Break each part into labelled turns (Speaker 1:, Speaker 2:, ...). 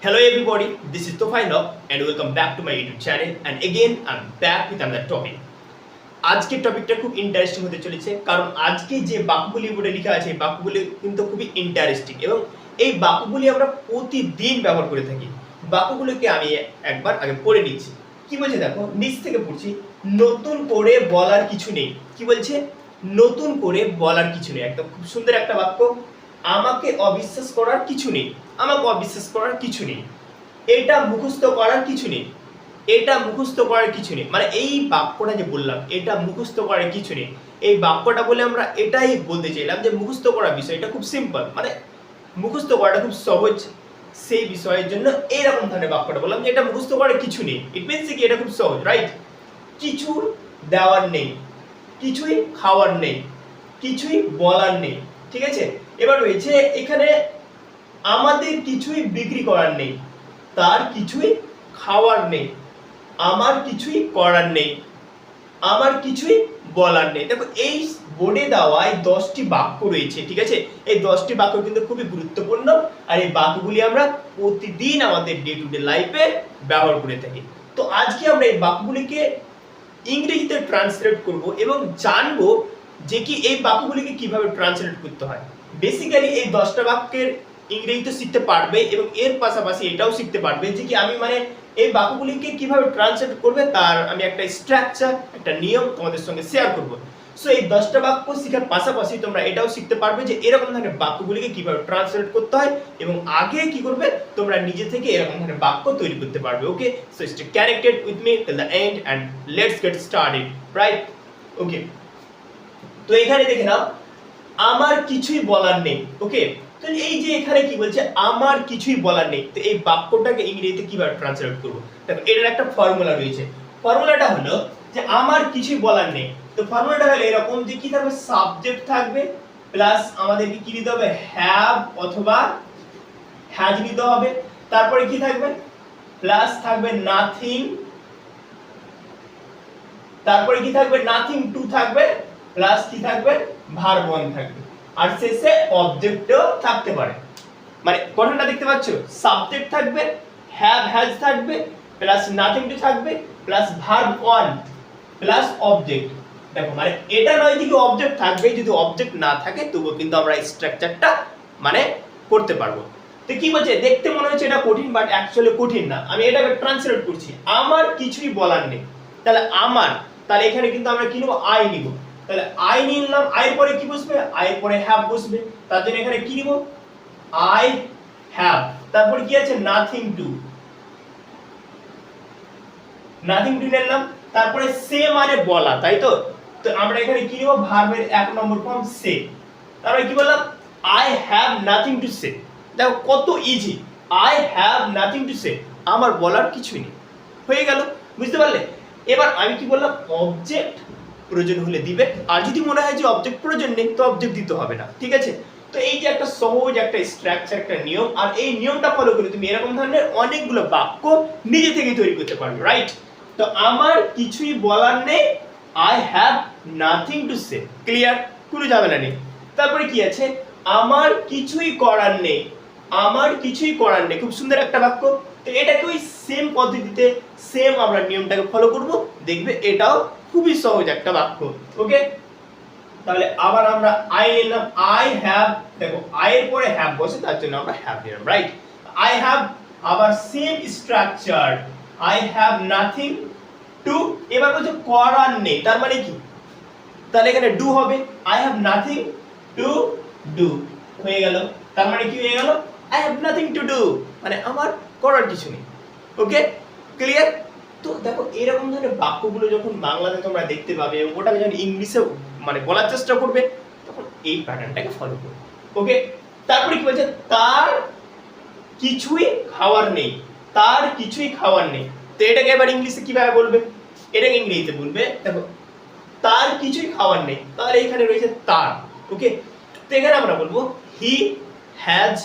Speaker 1: Hello everybody, this is Tofail Hoque and welcome back to my YouTube channel and again I'm back with another topic. আজকের টপিকটা খুব interesting হতে চলেছে কারণ আজকে যে বাক্যগুলি বোর্ডে লেখা আছে এই বাক্যগুলি কিন্তু খুবই ইন্টারেস্টিং এবং এই বাক্যগুলি আমরা প্রতিদিন ব্যবহার করে থাকি। বাক্যগুলোকে আমি একবার আগে পড়ে নিচ্ছি। কি বলছে দেখো, নিচ থেকে পড়ছি। নতুন করে বলার কিছু নেই। কি বলছে? নতুন করে বলার কিছু নেই। একদম খুব সুন্দর একটা বাক্য। আমাকে অবিশ্বাস করার কিছু নেই। আমাকে অবিশ্বাস করার কিছু নেই। এটা মুখস্থ করার কিছু নেই। এটা মুখস্থ করার কিছু নেই। মানে এই বাক্যটা যে বললাম এটা মুখস্থ করার কিছু নেই। এই বাক্যটা বলে আমরা এটাই বলতে চাইলাম যে মুখস্থ করার বিষয়টা খুব সিম্পল, মানে মুখস্থ করাটা খুব সহজ। সেই বিষয়ের জন্য এইরকম ধরনের বাক্যটা বললাম যে এটা মুখস্থ করার কিছু নেই। ইট মিনস কি এটা খুব সহজ, রাইট? কিছু দেওয়ার নেই, কিছুই খাওয়ার নেই, কিছুই বলার নেই। ঠিক আছে, এবার রয়েছে এখানে আমাদের কিছুই বিক্রি করার নেই, তার কিছুই খাওয়ার নেই, আমার কিছুই করার নেই, আমার কিছুই বলার নেই। দেখো এই বোর্ডে দেওয়ায় 10টি বাক্য রয়েছে। ঠিক আছে, এই 10টি বাক্য কিন্তু খুবই গুরুত্বপূর্ণ আর এই বাক্যগুলি আমরা প্রতিদিন আমাদের ডে টু ডে লাইফে ব্যবহার করে থাকি। তো আজকে আমরা এই বাক্যগুলিকে ইংরেজিতে ট্রান্সলেট করব এবং জানবো যে কি এই বাক্যগুলিকে কিভাবে ট্রান্সলেট করতে হয়। বেসিক্যালি এই 10টা বাক্যের ইংরেজিতে শিখতে পারবে এবং এর পাশাপাশি এটাও শিখতে পারবে যে কি আমি মানে এই বাক্যগুলিকে কিভাবে ট্রান্সলেট করবে তার আমি একটা স্ট্রাকচার, একটা নিয়ম তোমাদের সঙ্গে শেয়ার করব। সো এই 10টা বাক্য শেখার পাশাপাশি তোমরা এটাও শিখতে পারবে যে এরকম ধরনের বাক্যগুলিকে কিভাবে ট্রান্সলেট করতে হয় এবং আগে কি করবে তোমরা নিজে থেকে এরকম ধরনের বাক্য তৈরি করতে পারবে। Okay, so stay connected with me till the end and let's get started, right? Okay, তো এখানে দেখে নাও আমার কিছুই বলার নেই। ওকে, তো এই যে এখানে কি বলছে আমার কিছুই বলার নেই, তো এই বাক্যটাকে ইংরেজিতে কিভাবে ট্রান্সলেট করব? দেখো এটার একটা ফর্মুলা রয়েছে। ফর্মুলাটা হলো যে আমার কিছুই বলার নেই। তো ফর্মুলাটা হলো এরকম যে কি থাকবে, সাবজেক্ট থাকবে প্লাস আমাদেরকে কি দিতে হবে, হ্যাভ অথবা হ্যাজ দিতে হবে। তারপরে কি থাকবে, প্লাস থাকবে নাথিং, তারপরে কি থাকবে, নাথিং টু থাকবে, প্লাস কি থাকবে, ভার্ব ওয়ান থাকবে, আর শেষে অবজেক্টও থাকতে পারে। মানে গঠনটা দেখতে পাচ্ছ, সাবজেক্ট থাকবে, হ্যাভ হ্যাজ থাকবে, প্লাস নাথিং টু থাকবে, plus verb one, plus object. দেখো মানে এটা নয় যে অবজেক্ট থাকবে, যদি অবজেক্ট না থাকে তবুও কিন্তু আমরা এই স্ট্রাকচারটা মানে করতে পারবো। তো কি বলছে, দেখতে মনে হচ্ছে এটা কঠিন, বাট অ্যাকচুয়ালি কঠিন না। আমি এটাকে ট্রান্সলেট করছি, আমার কিছুই বলার নেই। তাহলে আমার, তাহলে এখানে কিন্তু আমরা কি নেব, আই নিব। তাহলে আই নিলাম, আই পরে কি বসবে, আই পরে হ্যাভ বসবে। তার জন্য এখানে কি নিব, আই হ্যাভ। তারপর কি আছে, নাথিং টু, নাথিং টু নিলাম। তারপরে সে মানে বলা, তাই তো? তো আমরা এখানে কি নিব, ভার্বের 1 নম্বর ফর্ম সে। তারপরে কি বললাম, আই হ্যাভ নাথিং টু সে। দেখো কত easy, I have nothing to সে, আমার বলার কিছুই নেই। হয়ে গেল, বুঝতে পারলে? এবার আমি কি বললাম, অবজেক্ট প্রয়োজন হলে দিবে, আর যদি মনে হয় যে অবজেক্ট প্রয়োজন নেই তো অবজেক্ট দিতে হবে না। ঠিক আছে, তো এই যে একটা সহজ একটা স্ট্রাকচার, একটা নিয়ম, আর এই নিয়মটা ফলো করে তুমি এরকম ধরনের অনেকগুলো বাক্য নিজে থেকে তৈরি করতে পারবে, রাইট? তো আমার কিছুই বলার নেই, I have nothing to say. Clear? কোনো ঝামেলা নেই। তারপরে কি আছে, আমার কিছুই করার নেই, আমার কিছুই করার নেই। খুব সুন্দর একটা বাক্য। তো এটাকে ওই সেম পদ্ধতিতে সেম আমরা নিয়মটাকে ফলো করব, দেখবে এটাও খুবই সহজ একটা বাক্য। ওকে, তাহলে আবার আমরা আই নিলাম, আই হ্যাভ। দেখো আই এর পরে হ্যাভ বসে, তার জন্য আমরা হ্যাভ নিলাম, রাইট? আই হ্যাভ, আবার same structure, I have nothing two. এবার বলছে করার নেই, তার মানে কি, তাহলে এখানে ডু হবে, I have nothing to do. হয়ে গেল, তার মানে কি হয়ে গেল, I have nothing to do, মানে আমার করার কিছু নেই। ওকে, ক্লিয়ার? তো দেখো এরকম ধরনের বাক্যগুলো যখন বাংলাতে তোমরা দেখতে পাবে এবং ওটাকে যখন ইংলিশে মানে বলার চেষ্টা করবে তখন এই প্যাটার্নটাকে ফলো করবে। ওকে, তারপরে কি বলছে, তার কিছুই খাওয়ার নেই, তার কিছুই খাওয়ার নেই। তো এটাকে এবার ইংলিশে কিভাবে বলবে, এটাকে ইংরেজিতে বলবে, দেখো তার কিছুই খাওয়ার নেই, তাহলে এখানে রয়েছে তার। ওকে, তো এখানে আমরা বলবো হি হ্যাজ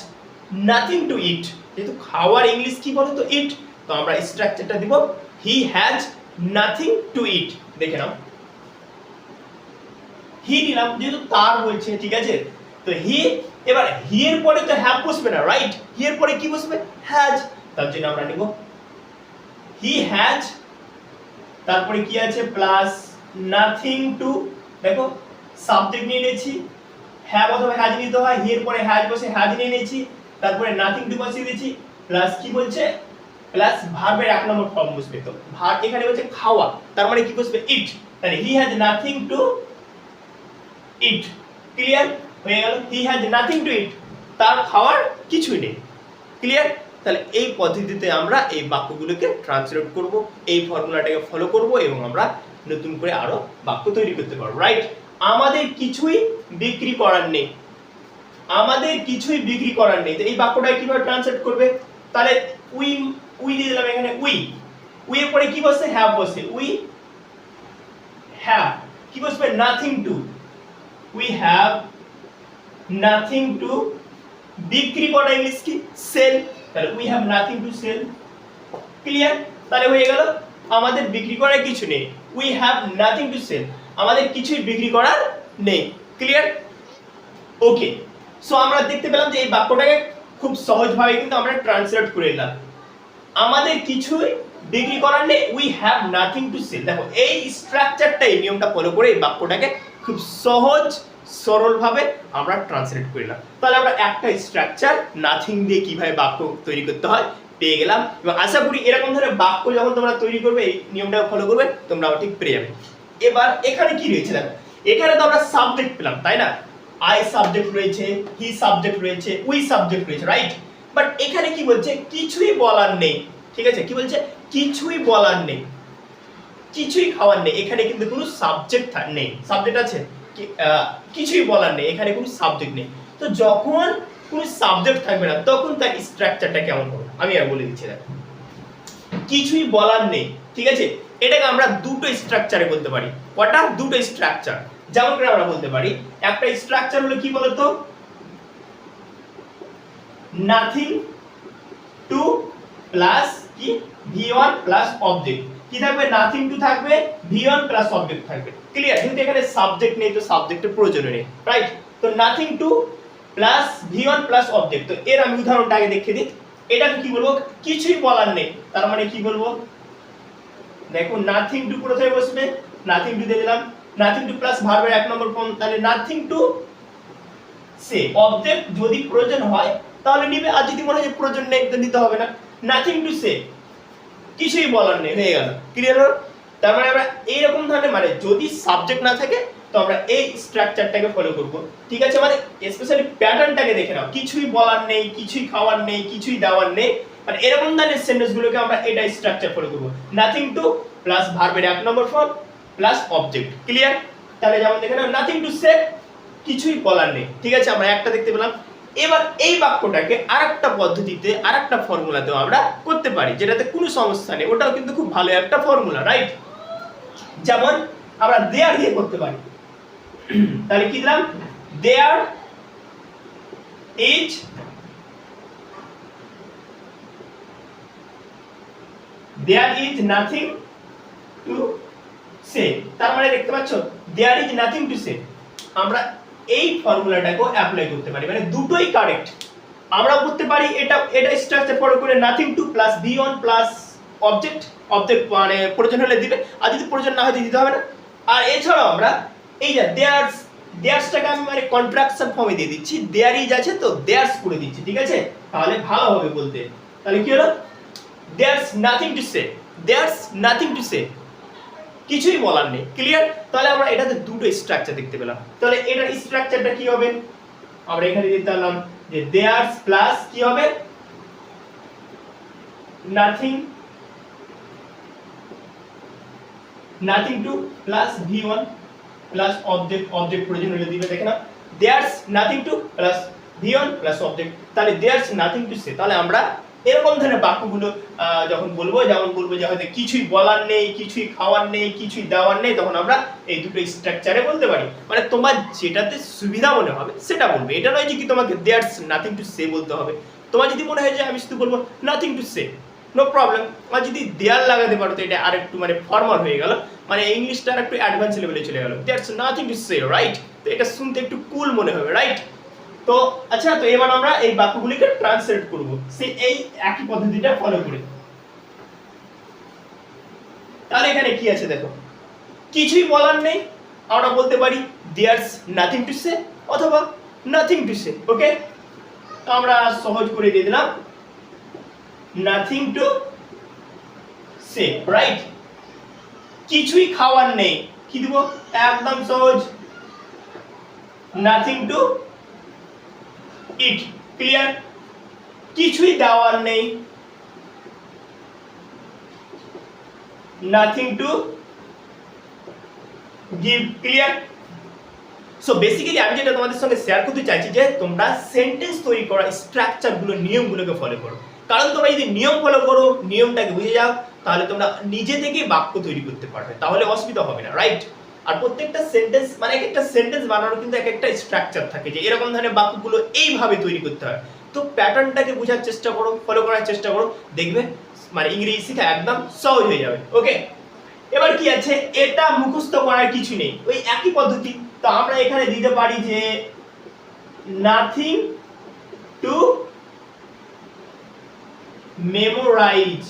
Speaker 1: নাথিং টু ইট। যেহেতু খাওয়ার ইংলিশ কি বলো তো, ইট, তো আমরা স্ট্রাকচারটা দিব হি হ্যাজ নাথিং টু ইট। দেখে নাও, হি দিলাম যেহেতু তার বলছে, ঠিক আছে? তো হি, এবার হি এর পরে তো হ্যাভ বসবে না, রাইট? হি এর পরে কি বসবে, হ্যাজ। তার জন্য আমরা নিব হি হ্যাজ, তারপরে কি আছে প্লাস নাথিং টু, দেখো সাবজেক্ট নিয়ে নিয়েছি, হ্যাভ অথবা হ্যাজ নিতে হয়, হি এর পরে হ্যাজ বসে হ্যাজ নিয়ে নিয়েছি, তারপরে নাথিং টু বসিয়ে দিয়েছি, প্লাস কি বলছে প্লাস ভার্বের এক নম্বর ফর্ম বসবে। তো ভার্ব এখানে বলছে খাওয়া, তার মানে কি বসবে ইট, তাহলে he has nothing to it. Clear হয়ে গেল, হি হ্যাজ নাথিং টু ইট, তার খাওয়ার কিছুই নেই। ক্লিয়ার, তাহলে এই পদ্ধতিতে আমরা এই বাক্যগুলোকে ট্রান্সলেট করব, এই ফর্মুলাটাকে ফলো করব এবং আমরা নতুন করে আরো বাক্য তৈরি করতে পারবো। রাইট, আমাদের কিছুই বিক্রি করার নেই, আমাদের কিছুই বিক্রি করার নেই। তো এই বাক্যটা কিভাবে ট্রান্সলেট করবে, তাহলে উই দিয়ে দিলাম এখানে, উই এর পরে কি বসে হ্যাভ বসে, উই হ্যাভ, কি বসবে nothing to, we have nothing to, বিক্রি করা ইংলিশ কি সেল, তাহলে we have nothing to sell. Clear, তাহলে হয়ে গেল আমাদের বিক্রি করার কিছু নেই, we have nothing to sell, আমাদের কিছুই বিক্রি করার নেই। ক্লিয়ার, ওকে। সো আমরা দেখতে পেলাম যে এই বাক্যটাকে খুব সহজভাবে কিন্তু আমরা ট্রান্সলেট করে নিলাম, আমাদের কিছুই বিক্রি করার নেই, we have nothing to sell. দেখো এই স্ট্রাকচারটা, এই নিয়মটা ফলো করে এই বাক্যটাকে খুব সহজ সরলভাবে আমরা ট্রান্সলেট করলাম। তাহলে আমরা একটা স্ট্রাকচার নাথিং দিয়ে কিভাবে বাক্য তৈরি করতে হয় পেয়ে গেলাম, এবং আশা করি এরকম ধরনের বাক্য যখন তোমরা তৈরি করবে, এই নিয়মটা ফলো করবে, তোমরা ঠিক পেরে যাবে। এবার এখানে কি রয়েছে দেখো, এখানে তো আমরা সাবজেক্ট পেলাম তাই না, আই সাবজেক্ট রয়েছে, হি সাবজেক্ট রয়েছে, উই সাবজেক্ট রয়েছে, রাইট। বাট এখানে কি বলছে, কিছুই বলার নেই। ঠিক আছে, কি বলছে, কিছুই বলার নেই, কিছুই খাওয়ার নেই। এখানে কিন্তু কোনো সাবজেক্ট নেই, সাবজেক্ট আছে কিছুই বলার নেই, এখানে কোনো সাবজেক্ট নেই। তো যখন কোনো সাবজেক্ট থাকবে না তখন তার স্ট্রাকচারটা কেমন হবে আমি আর বলে দিচ্ছি। দেখো কিছুই বলার নেই, ঠিক আছে, এটাকে আমরা দুটো স্ট্রাকচারে বলতে পারি। কটা? দুটো স্ট্রাকচার। যেমন করে আমরা বলতে পারি, একটা স্ট্রাকচার হলো কি বলতো, নাথিং টু প্লাস কি v1 প্লাস অবজেক্ট, কি থাকবে নাথিং টু থাকবে, v1 প্লাস অবজেক্ট থাকবে। ক্লিয়ার, কিন্তু এখানে সাবজেক্ট নেই তো সাবজেক্টের প্রয়োজন নেই, রাইট। তো nothing to plus v1 plus object. তো এর আমি উদাহরণটা আগে দেখিয়ে দিই, এটা আমি কি বলবো, কিছুই বলার নেই, তার মানে কি বলবো, দেখো নাথিং টু কোথায় বসবে, নাথিং টু দিয়ে দিলাম, নাথিং টু প্লাস ভার্বের এক নম্বর ফর্ম, তাহলে নাথিং টু সে, অবজেক্ট যদি প্রয়োজন হয় তাহলে নিবে, আর যদি মনে হয় যে প্রয়োজন নেই তো নিতে হবে না। নাথিং টু সে, কিছুই বলার নেই, হয়ে গেল। ক্লিয়ার হলো, তার মানে আমরা এইরকম ধরনের, মানে যদি সাবজেক্ট না থাকে তো আমরা এই স্ট্রাকচারটাকে ফলো করব। ঠিক আছে, মানে স্পেশালি প্যাটার্নটাকে দেখে নাও, কিছুই বলার নেই, কিছুই খাওয়ার নেই, কিছুই দেওয়ার নেই, মানে এরকম ধরনের সেন্টেন্সগুলোকে আমরা এটা স্ট্রাকচার ফলো করব, নাথিং টু প্লাস ভার্বের এক নম্বর ফর্ম প্লাস অবজেক্ট। ক্লিয়ার, তাহলে যেমন দেখে নাও নাথিং টু সে, কিছুই বলার নেই। ঠিক আছে, আমরা একটা দেখতে পেলাম। এবার এই বাক্যটাকে আরেকটা পদ্ধতিতে, আরেকটা ফর্মুলাতেও আমরা করতে পারি, যেটাতে কোনো সমস্যা নেই, ওটাও কিন্তু খুব ভালো একটা ফর্মুলা, রাইট। যেমন আমরা দেয়ার দিয়ে করতে পারি, তাহলে কি দিলাম, there is nothing to say, তার মানে দেখতে পাচ্ছ there is nothing to say. আমরা এই ফর্মুলাটাকে অ্যাপ্লাই করতে পারি, মানে দুটোই কারেক্ট। আমরা করতে পারি এটা স্ট্রাকচার ফলো করে nothing to plus v1 plus object, object মানে প্রয়োজন হলে দিবে, আর যদি প্রয়োজন না হয় দিতে হবে না। আর এছাড়াও আমরা এই যে দেয়ারসটাকে আমি মানে কন্ট্রাকশন ফর্মে দিয়ে দিচ্ছি, দেয়ার ইজ আছে তো দেয়ারস করে দিচ্ছি, ঠিক আছে, তাহলে ভালো হবে বলতে। তাহলে কি হলো, there's nothing to say, there's nothing to সে, কিছুই বলার নেই। ক্লিয়ার, তাহলে আমরা এটাতে দুটো স্ট্রাকচার দেখতে পেলাম। তাহলে এটার স্ট্রাকচারটা কি হবে, আমরা এখানে দিতে পারলাম যে দেয়ারস প্লাস কি হবে, nothing to plus v1 plus object, object প্রয়োজন হলে দিবে, দেখে না, there's nothing to plus v1 plus object, তাহলে দেয়ারস নাথিং টু সে। তাহলে আমরা এরকম ধরনের বাক্যগুলো যখন বলবো, যেমন বলবো যে হয়তো কিছুই বলার নেই, কিছুই খাওয়ার নেই, কিছুই দেওয়ার নেই, তখন আমরা এই দুটো স্ট্রাকচারে বলতে পারি, মানে তোমার যেটাতে সুবিধা মনে হবে সেটা বলবে। এটা নয় যে কি তোমাকে দেয়ারস নাথিং টু সে বলতে হবে, তোমার যদি মনে হয় যে আমি শুধু বলবো nothing to say, no problem. আর যদি দেয়ার লাগাতে পারো তো এটা আরেকটু মানে ফর্মাল হয়ে গেল, মানে ইংলিশটা আরেকটু অ্যাডভান্স লেভেলে চলে গেল, there's nothing to say, right. তো এটা শুনতে একটু কুল মনে হবে, রাইট। তো তো আচ্ছা, তো এবার আমরা এই বাক্যগুলিকে ট্রান্সলেট করব সেই এই একই পদ্ধতিটা ফলো করে। তাহলে এখানে কি আছে দেখো, কিছুই বলার নেই, আমরা বলতে পারি দেয়ারস নাথিং টু সে অথবা নাথিং টু সে। ওকে, তো আমরা সহজ করে দিয়ে দিলাম নাথিং টু সে, রাইট। কিছুই খাওয়ার নেই, কি দিব, একদম সহজ, নাথিং টু ইট, ক্লিয়ার। কিছুই দেওয়ার নেই, nothing to give, clear. So basically আমি যেটা তোমাদের সঙ্গে শেয়ার করতে চাইছি যে তোমরা সেন্টেন্স তৈরি করা স্ট্রাকচার গুলো, নিয়মগুলোকে ফলো করো। কারণ তোমরা যদি নিয়ম ফলো করো, নিয়মটাকে বুঝে যাও, তাহলে তোমরা নিজে থেকেই বাক্য তৈরি করতে পারবে, তাহলে অসুবিধা হবে না, রাইট। আর প্রত্যেকটা সেন্টেন্স মানে এক একটা সেন্টেন্স বানানোর কিন্তু এক একটা স্ট্রাকচার থাকে, যে এরকম ধরনের বাক্যগুলো এইভাবে তৈরি করতে হয়। তো প্যাটার্নটাকে বোঝার চেষ্টা করো, ফলো করার চেষ্টা করো, দেখবে মানে ইংরেজি শেখা একদম সহজ হয়ে যাবে। ওকে, এবার কি আছে, এটা মুখস্থ করার কিছু নেই, ওই একই পদ্ধতি। তো আমরা এখানে দিতে পারি যে নাথিং টু মেমোরাইজ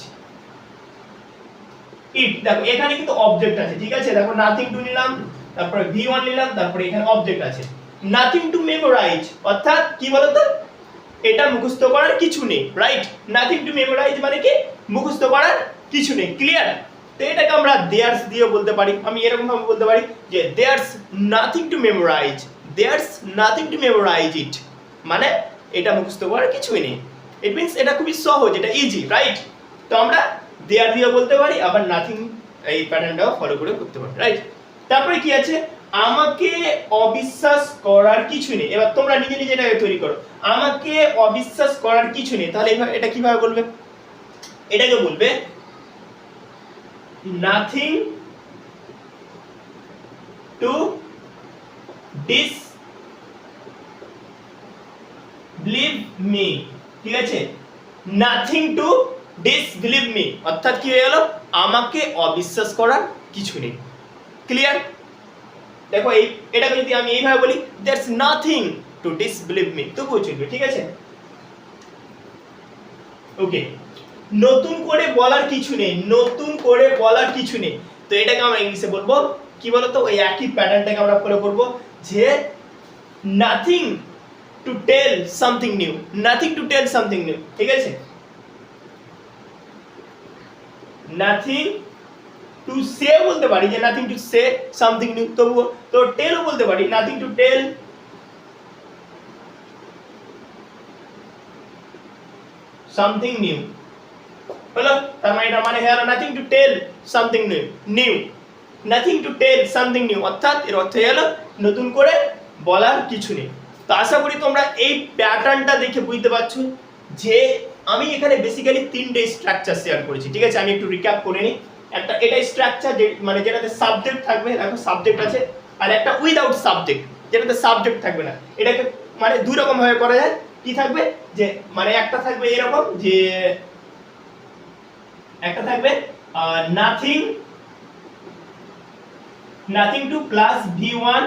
Speaker 1: ইট। দেখো এখানে কিন্তু অবজেক্ট আছে, ঠিক আছে, দেখো নাথিং টু নিলাম, তারপরে V1 নিলাম, তারপরে এখানে অবজেক্ট আছে নাথিং টু মেমোরাইজ, অর্থাৎ কি বলতো, এটা মুখস্থ করার কিছু নেই, রাইট। নাথিং টু মেমোরাইজ মানে কি, মুখস্থ করার কিছু নেই, ক্লিয়ার। তো এটাকে আমরা দেয়ার্স দিয়ে বলতে পারি, আমি এরকম ভাবে বলতে পারি যে there's nothing to memorize, there's nothing to memorize it, মানে এটা মুখস্থ করার কিছুই নেই। ইট মিন্স এটা খুবই সহজ, এটা ইজি, রাইট। তো আমরা দেয়ার দিয়ে বলতে পারি, আবার নাথিং এই প্যাটার্নটাও ফলো করে করতে পারি, রাইট। তারপরে কি আছে, আমাকে অবিশ্বাস করার কিছু নেই। এবার তোমরা নিজে নিজে এটাকে তৈরি করো, আমাকে অবিশ্বাস করার কিছু নেই। তাহলে এটা কিভাবে বলবে, এটাকে বলবে nothing to disbelieve me, ঠিক আছে, nothing to disbelieve me অর্থাৎ কি হয়ে গেল, আমাকে অবিশ্বাস করার কিছু নেই, ক্লিয়ার। দেখো এই এটাকে যদি আমি এইভাবে বলি there's nothing to disbelieve me, তো চলবে, ঠিক আছে। ওকে, নতুন করে বলার কিছু নেই, নতুন করে বলার কিছু নেই। তো এটাকে আমরা ইংলিশে বলবো কি বলতো, ওই একই প্যাটার্নটাকে আমরা ফলো করব যে nothing to tell something new, nothing to tell something new, ঠিক আছে। নাথিং টু সে বলতে পারি যে nothing to say something new, তবুও তো টেলও বলতে পারি nothing to tell something new, হলো। তার মানে এটা মানে হলো nothing to tell something new, new, nothing to tell something new, অর্থাৎ এর অর্থ হলো নতুন করে বলার কিছু নেই। তো আশা করি তোমরা এই প্যাটার্নটা দেখে বুঝতে পারছো যে আমি এখানে বেসিক্যালি তিনটে স্ট্রাকচার শেয়ার করেছি, ঠিক আছে। আমি একটু রিক্যাপ করে নিই। একটা এটা স্ট্রাকচার যে মানে যেটাতে সাবজেক্ট থাকবে, দেখো সাবজেক্ট আছে, আর একটা উইদাউট সাবজেক্ট যেটাতে সাবজেক্ট থাকবে না। এটাকে মানে দুই রকম ভাবে করা যায়, কি থাকবে যে মানে একটা থাকবে এরকম যে একটা থাকবে nothing to plus V1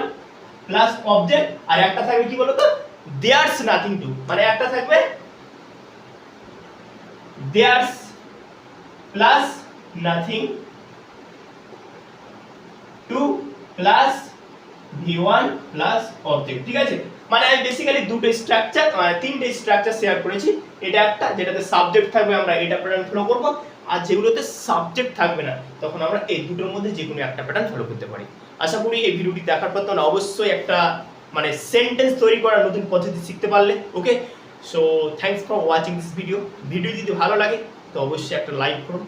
Speaker 1: plus object, আর একটা থাকবে কি বলতো দেয়ার্স নাথিং টু, মানে একটা থাকবে there's plus nothing to plus V1 plus object, ঠিক আছে। মানে আমি বেসিক্যালি দুটো স্ট্রাকচার তিনটে স্ট্রাকচার শেয়ার করেছি। এটা একটা যেটাতে সাবজেক্ট থাকবে, আমরা এটা প্যাটার্ন ফলো করব, আর যেগুলোতে সাবজেক্ট থাকবে না তখন আমরা এই দুটোর মধ্যে যে কোনো একটা প্যাটার্ন ফলো করতে পারি। আশা করি এই ভিডিওটি দেখার পর তোমরা অবশ্যই একটা মানে সেন্টেন্স তৈরি করার নতুন পদ্ধতি শিখতে পারলে। Okay, so thanks for watching this video. Video যদি ভালো লাগে তো অবশ্যই একটা লাইক করুন।